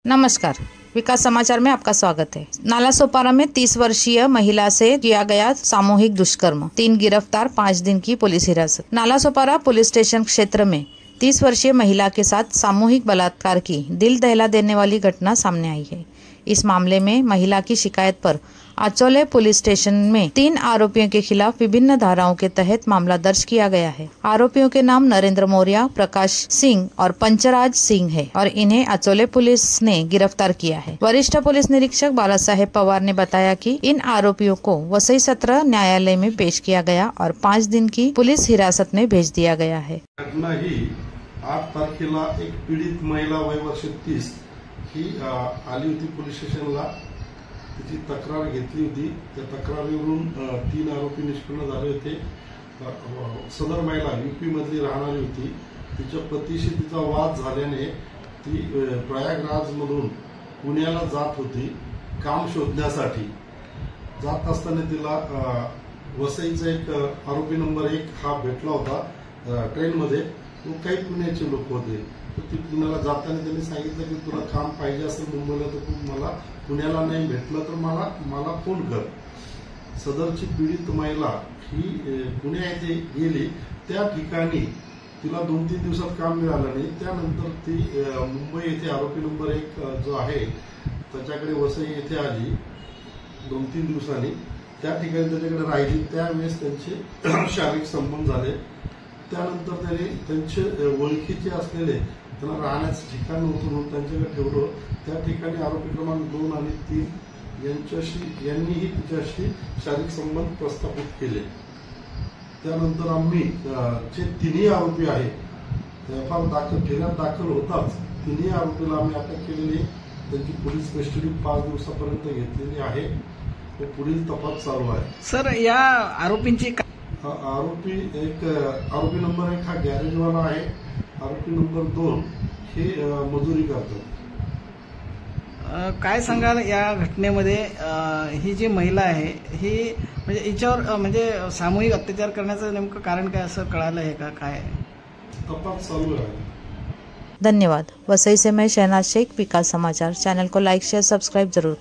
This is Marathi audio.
नमस्कार, विकास समाचार में आपका स्वागत है। नालासोपारा में 30 वर्षीय महिला से किया गया सामूहिक दुष्कर्म, 3 गिरफ्तार, 5 दिन की पुलिस हिरासत। नालासोपारा पुलिस स्टेशन क्षेत्र में 30 वर्षीय महिला के साथ सामूहिक बलात्कार की दिल दहला देने वाली घटना सामने आई है। इस मामले में महिला की शिकायत पर आचोले पुलिस स्टेशन में 3 आरोपियों के खिलाफ विभिन्न धाराओं के तहत मामला दर्ज किया गया है। आरोपियों के नाम नरेंद्र मौर्य, प्रकाश सिंह और पंचराज सिंह है और इन्हें आचोले पुलिस ने गिरफ्तार किया है। वरिष्ठ पुलिस निरीक्षक बाला साहेब पवार ने बताया कि इन आरोपियों को वसई सत्र न्यायालय में पेश किया गया और 5 दिन की पुलिस हिरासत में भेज दिया गया है। घटना ही 8 तारखेला एक पीडित महिला वय वर्ष 30 ही आली होती पोलीस स्टेशनला। तिची तक्रार घेतली होती। त्या तक्रारीवरून 3 आरोपी निष्पन्न झाले होते। सदर महिला यूपी मधली राहणारी होती। तिच्या पतीशी तिचा वाद झाल्याने ती प्रयागराज मधून पुण्याला जात होती काम शोधण्यासाठी। जात असताना तिला वसईचा एक आरोपी नंबर 1 हा भेटला होता ट्रेन मध्ये। तो काही पुण्याचे लोक होते। ती पुण्याला जाताना त्यांनी सांगितलं की तुला काम पाहिजे असेल मुंबईला तर तू मला पुण्याला नाही भेटलं तर मला फोन कर। सदरची पीडित महिला ही पुणे येथे गेली। त्या ठिकाणी तिला 2-3 दिवसात काम मिळालं नाही। त्यानंतर ती मुंबई येथे आरोपी नंबर 1 जो आहे त्याच्याकडे वसई येथे आली 2-3 दिवसांनी। त्या ठिकाणी त्याच्याकडे राहिली। त्यावेळेस त्यांचे शारीरिक संबंध झाले। त्यानंतर त्याने त्यांचे ओळखीचे असलेले त्यांना राहण्याचं ठिकाण नव्हतं म्हणून त्यांच्याकडे ठेवलं। त्या ठिकाणी आरोपी क्रमांक 2 आणि 3 यांनीही तिच्याशी शारीरिक संबंध प्रस्थापित केले। त्यानंतर आम्ही जे 3 आरोपी आहेत फिर्याद दाखल होताच 3 आरोपीला आम्ही अटक केलेली। त्यांची पोलीस कस्टडी 5 दिवसापर्यंत घेतलेली आहे व पुढील तपास चालू आहे। सर, या आरोपींची आरोपी नंबर 1 हा गॅरेजवाला आहे। आरोपी नंबर 2 हे मजुरी करतात। काय सांगाल या घटनेमध्ये? ही जी महिला आहे ही म्हणजे हिच्यावर म्हणजे सामूहिक अत्याचार करण्याचं नेमकं कारण काय असं कळालं आहे का? काय तपास चालू आहे। धन्यवाद। वसई से मैं शहनाज शेख, विकास समाचार। चैनल को लाइक, शेयर, सब्सक्राइब जरूर।